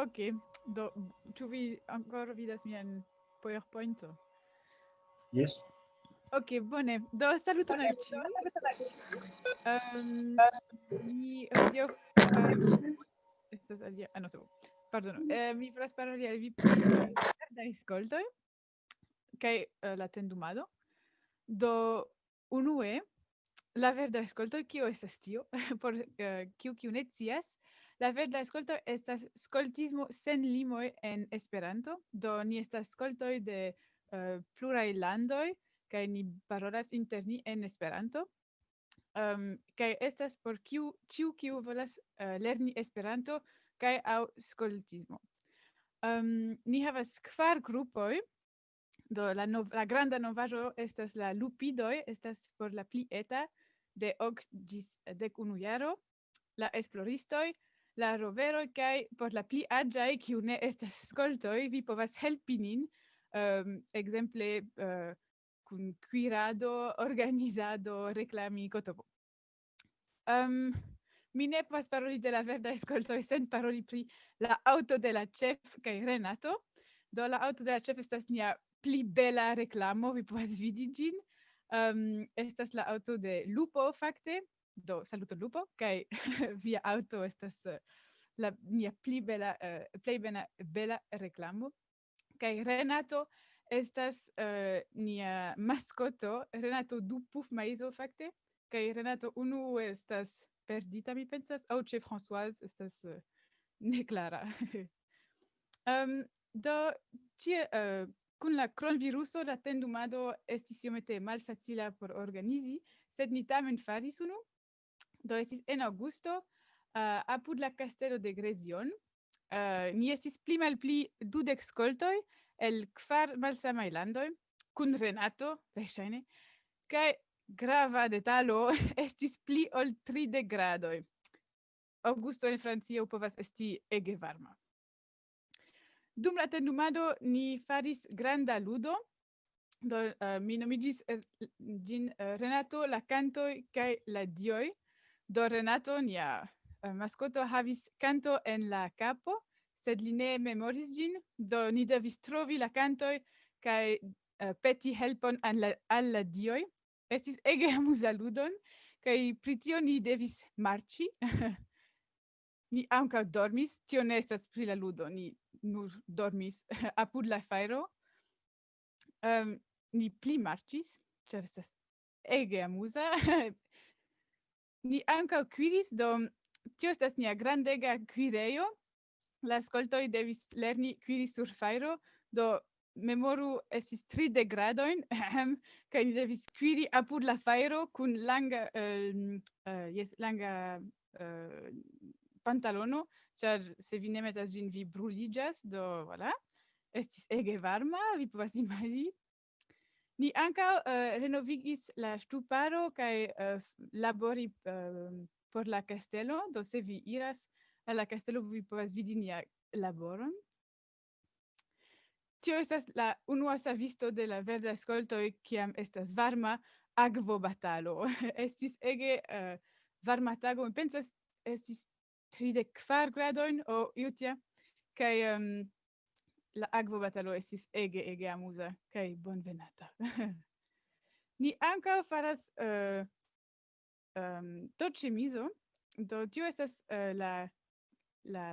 Ok, do, ĉu vi ankoraŭ vidas mian PowerPoint? Yes. Ok, bone. Do saluton al ĉiuj. Um, mi hodiaŭ estas alia. Ah, no, c'est bon. Pardon. Mi volas paroli al vi pri la verdaj skoltoj kaj la tendumado. Do unue, la verda skoltoj, kio estas tio? Por kiu ne scias, la verda skolto estas skoltismo sen limoj en Esperanto. Do ni estas skoltoj de pluraj landoj kaj ni parolas inter ni en Esperanto. Kaj estas por ĉiu kiu volas lerni Esperanto kaj aŭ skoltismo. Ni havas kvar grupoj. Do la granda novaĵo estas la lupidoj, estas por la pli eta de ok ĝis 11 jaro, la esploristoj, la roveroj kaj por la pli aĝaj, kiu ne estas skoltoj, vi povas helpi nin, ekzemple kun kuirado, organizado, reklami kotopo. Mi ne povas paroli de la verdaj skoltoj sen paroli pri la aŭto de la ĉef kaj Renato. Do la aŭto de la ĉef estas nia pli bela reklamo, vi povas vidi ĝin. Estas la aŭto de Lupo fakte. Do saluton Lupo, kaj via aŭto estas la mia plej bela reklamo. Kaj Renato estas nia maskoto, Renato du Puffmaizo fakte. Kaj Renato unu estas perdita, mi pensas, aŭ ĉe Françoise estas neklara. Do tie kun la kronviruso la tendumado estis iomete malfacila por organizi, sed ni tamen faris unu. Do estis en aŭgusto apud la kastelo de Grezion. Ni estis pli malpli 20 skoltoj el 4 malsamaj landoj, kun Renato, verŝajne, kaj grava detalo estis pli ol 30 gradoj. Aŭgusto en Francio povas esti ege varma. Dum la tendumado ni faris granda ludo. Do mi nomiĝis ĝin Renato, la kantoj kaj la dioj. Do Renato, nia maskoto, havis kanto en la kapo, sed li ne memoris ĝin. Do ni devis trovi la kantoj kaj peti helpon al la dioj. Estis ege amuza ludon, kaj pri tio ni devis marĉi. Ni ankaŭ dormis, tio ne estas pri la ludo, ni nur dormis apud la fajro. Ni pli marĉis, ĉar estas ege amuza. Ni ankaŭ kuiris, do tio estas nia grandega kuirejo. La skoltoj devis lerni kuiri sur fajro, do memoru estis 30 gradojn, kaj ni devis kuiri apud la fajro kun langa pantalono, ĉar se vi ne metas ĝin, vi bruliĝas, do voilà. Estis ege varma, vi povas imagi. Ni ankaŭ renovigis la ŝtuparo kaj labori por la kastelo. Do se vi iras al la kastelo, vi povas vidi nia laboron. Tio estas la unua savisto de la verda skoltoj, kiam estas varma akvobatalo. Estis ege varma tago, mi pensas estis 34 gradojn o io tia, kaj la akvobatalo estis ege amuza kaj bonvenata. Ni ankaŭ faras torĉemizo. Do tio estas la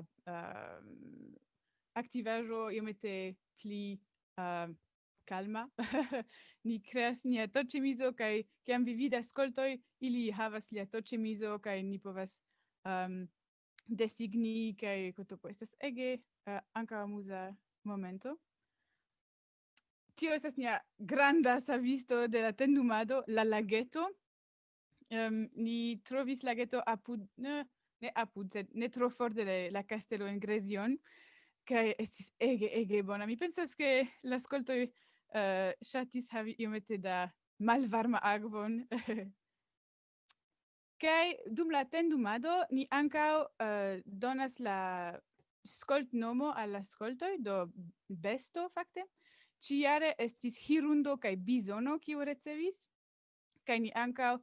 aktivaĵo iomete pli calma. Ni kreas nia torĉemizo kaj kiam vi vidas skoltoj, ili havas lia torĉemizo kaj ni povas designi kaj kotopo. Estas ege ankaŭ amuza momento. Tio estas nia granda savisto de la tendumado, la lageto. Ni trovis lageto apud, ne apud, sed ne tro for de la kastelo en Grezion, kaj estis ege bona. Mi pensas ke la skoltoj ŝatis havi iomete da malvarma akvon. Kaj dum la tendumado ni ankaŭ donas la skoltnomo al la skoltoj, do besto fakte. Ĉiujare estis hirundo kaj bizono, kiu ricevis, kaj ni ankaŭ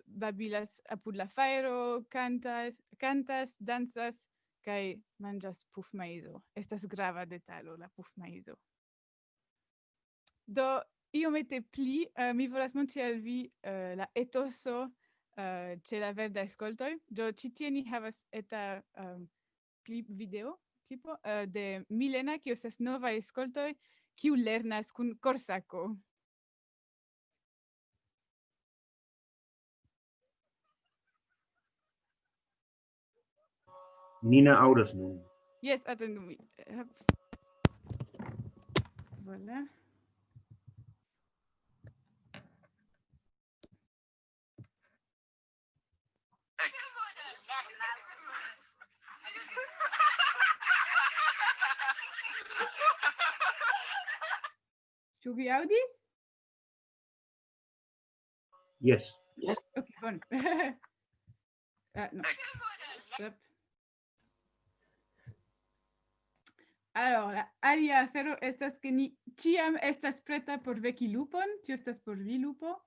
babilas apud la fajro, kantas, dancas, kaj manĝas pufmaizo. Estas grava detalo la pufmaizo. Do iomete pli, mi volas montri al vi la etoso ĉe la verdaj skoltoj. Do ĉi tie ni havas eta clipo de Milena, kiu estas novaj skoltoj, kiu lernas kun korsako. Nina aŭdas nun. Yes, atendu mi. Voilà. Ĉu vi aŭdis? Yes. Ok, bon. No. Stop. Alors, la alia afero estas ke ni ĉiam estas preta por veki lupon. Tio estas por vi, lupo.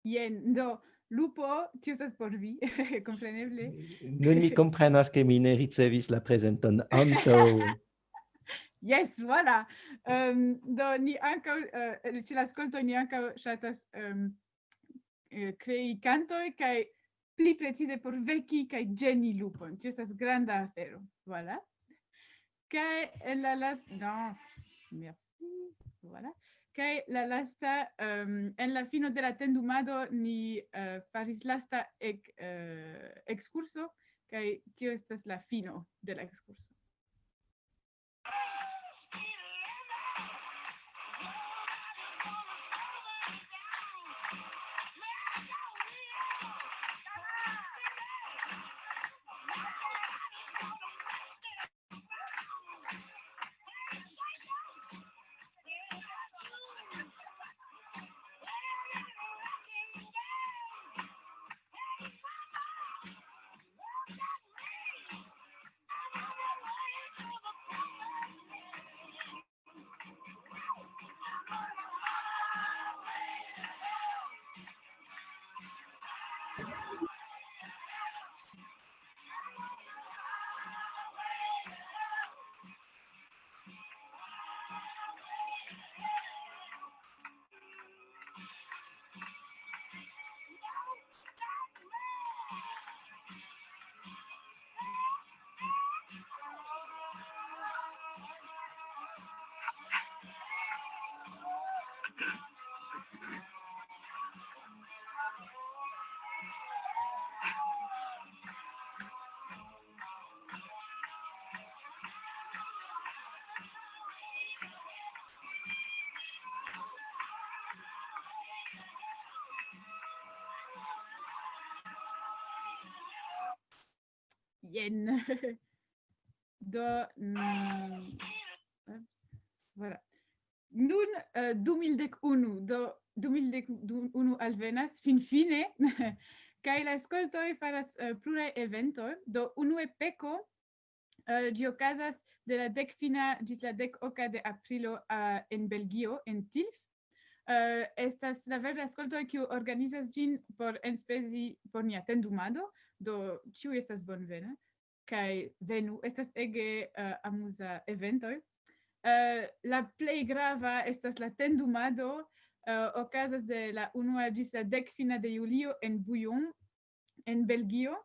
Jen, do, lupo, tio estas por vi, kompreneble. Nun mi komprenas ke mi ne ricevis la prezenton antaŭ. Yes, voilà. Do ni ankaŭ ĉe la skoltoj ni ankaŭ ŝatas krei kantoj kaj pli precize por veki kaj ĝeni lupon. Tio estas granda afero. Voilà. Kaj la lasta, no, merci. Voilà. Kaj la lasta, en la fino de la tendumado ni faris lasta ekskurso kaj tio estas la fino de la ekskurso. Jen. Do, voilà. Nun 2011, do 2011 alvenas finfine, kaj la skoltoj faras pluraj eventoj. Do unue peko, ĝi okazas de la 10 ĝis la 10 de aprilo en Belgio, en Tilf. estas la verda skoltoj kiu organizas ĝin por enspezi por nia tendumado, do ĉiuj estas bonvena kaj venu, estas ege amuza eventoj. La plej grava estas la tendumado, okazas de la 1 ĝis la 10 de julio en Bouillon, en Belgio.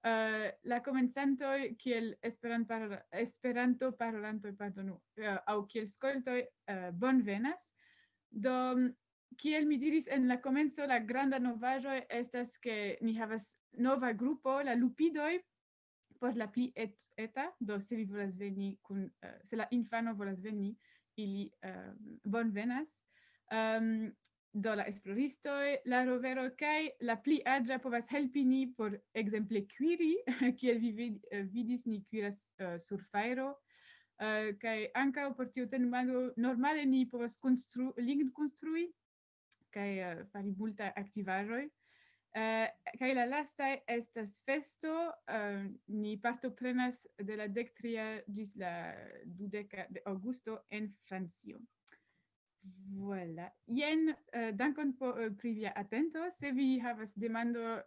La komencantoj kiel Esperanto-parolantoj, pardonu, aŭ kiel skoltoj bonvenas. Do, kiel mi diris en la komenco, la granda novaĵo estas ke ni havas nova grupo, la lupidoj, por la pli eta, do se vi volas veni kun, se la infano volas veni, ili bonvenas. Do la esploristoj, la rovero kaj la pli aĝa povas helpi ni por ekzemple kuiri, kiel vi vidis, ni kuiras sur fajro, kaj ankaŭ por tiu tendumado normale ni povas lign-konstrui kaj fari multaj aktivaĵoj. Kaj la lastaj estas festo, ni partoprenas de la 13 ĝis la 20 de aŭgusto en Francio. Voilà. Jen, dankon pri via atento. Se vi havas demando,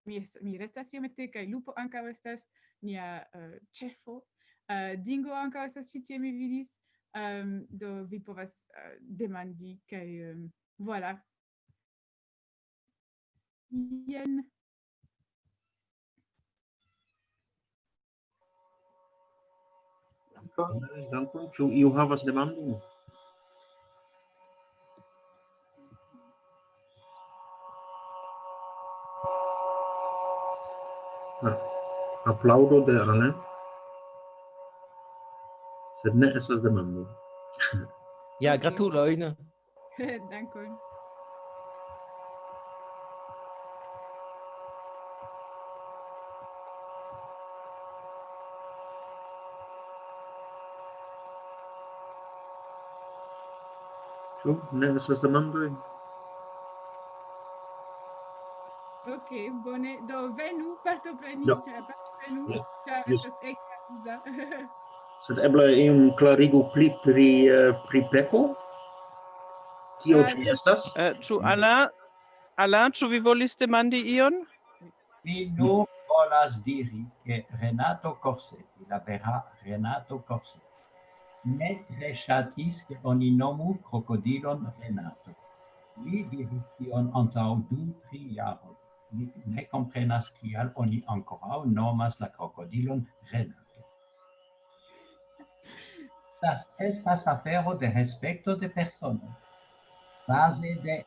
mi restas iomete, kaj Lupo ankaŭ estas nia ĉefo. Dingo ankaŭ estas ĉi tie, mi vidis. Do vi povas demandi kaj voilà. Jen. Dankon. Ĉu iu havas demandon? Aplaŭdo de René. Sed ne estas demando. Ja, Okay. gratulojn. Dankon. Ĉu ne estas demandoj? Ok, bone. Do venu partopreni, Ja. partoprenu, Ja, ĉar just. estas ege amuza. Sed eble iom klarigu pli pri peko? Kio ĝi estas? Ĉu Alain, ĉu vi volis demandi ion? Mi nur volas diri che Renato Corsetti, la vera Renato Corsetti, ne tre ŝatis che oni nomu krokodilon Renato. Li diris tion antaŭ 2-3 jaroj. Mi ne komprenas kial oni ankoraŭ nomas la krokodilon Renato. Estas afero de respekto de personoj, baze de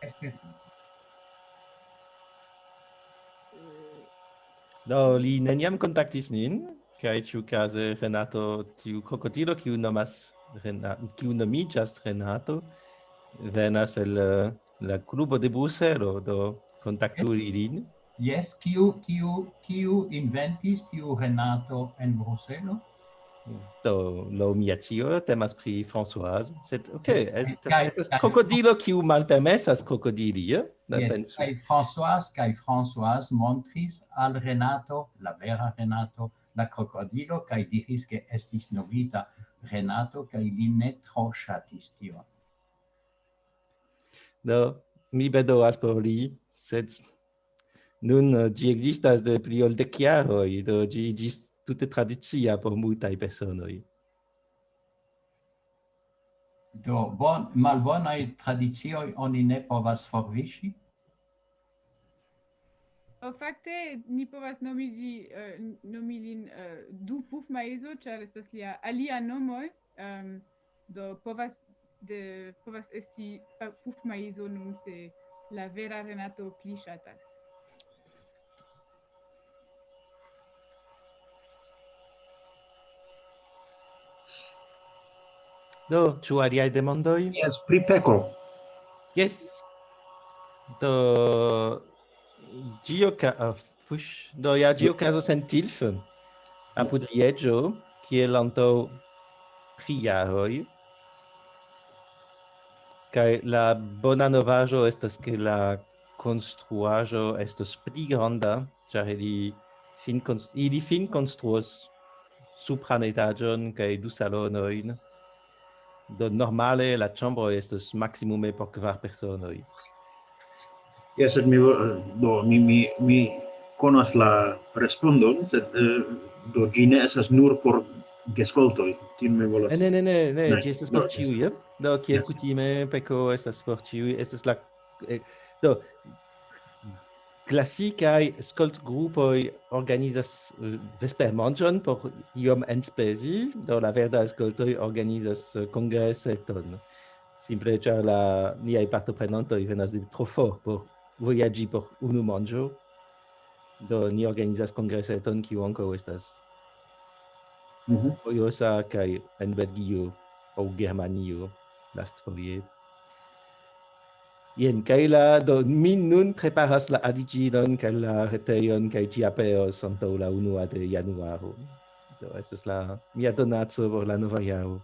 esperto. Do, li neniam kontaktis nin, kaj ĉiukaze Renato, tiu krokodilo, kiu nomiĝas Renato, venas el la klubo de Bruselo, do kontaktu ilin. Yes, kiu inventis tiu Renato en Bruselo? Do, lo mia tio temas pri Françoise, sed Yes, estas krokodilo kiu malpermesas krokodili, Yes, Françoise montris al Renato, la vera Renato, la krokodilo, kaj diris ke estis nomita Renato, kaj li ne tro ŝatis tion. Do, mi bedaŭras por li, sed nun ĝi ekzistas de pli ol 10 jaroj, do ĝi iĝis tute tradicia por multaj personoj. Do, malbonaj tradicioj oni ne povas forviŝi? Fakte, ni povas nomi lin du pufmaizo, ĉar estas lia alia nomoj. Do povas esti pufmaizo nun se la vera Renato pli ŝatas. Do, ĉu aliaj demandoj? Jes, pri peko. Yes. Do, ĝi okazos en Tilf, apud Lieĝo, kiel antaŭ 3 jaroj. Kaj la bona novaĵo estas ke la konstruaĵo estos pli granda, ĉar ili finkonstruos supran etaĝon kaj 2 salonojn. Do normale la ĉambro estas maksimume por 4 personoj. Ja, sed mi konas la respondon, sed do ĝi ne estas nur por geskoltoj. Tion mi volas. Ne, ĝi estas por No, ĉiuj. Do kiel Yes. kutime peko estas por ĉiuj, estas la do klasikaj skoltgrupoj organizas vespermanĝon por iom enspezi, do la verdaj skoltoj organizas kongreseton. Simple ĉar niaj partoprenantoj venas de tro for por vojaĝi por unu manĝo. Do ni organizas kongreseton kiu ankaŭ estas Mhm. curiosa kaj en Belgio aŭ Germanio lastfoje. Jen, kaj do mi nun preparas la aliĝilon kaj la retejon kaj ĝi aperos antaŭ la 1 de januaro. Do estas mia donaco por la nova jaro.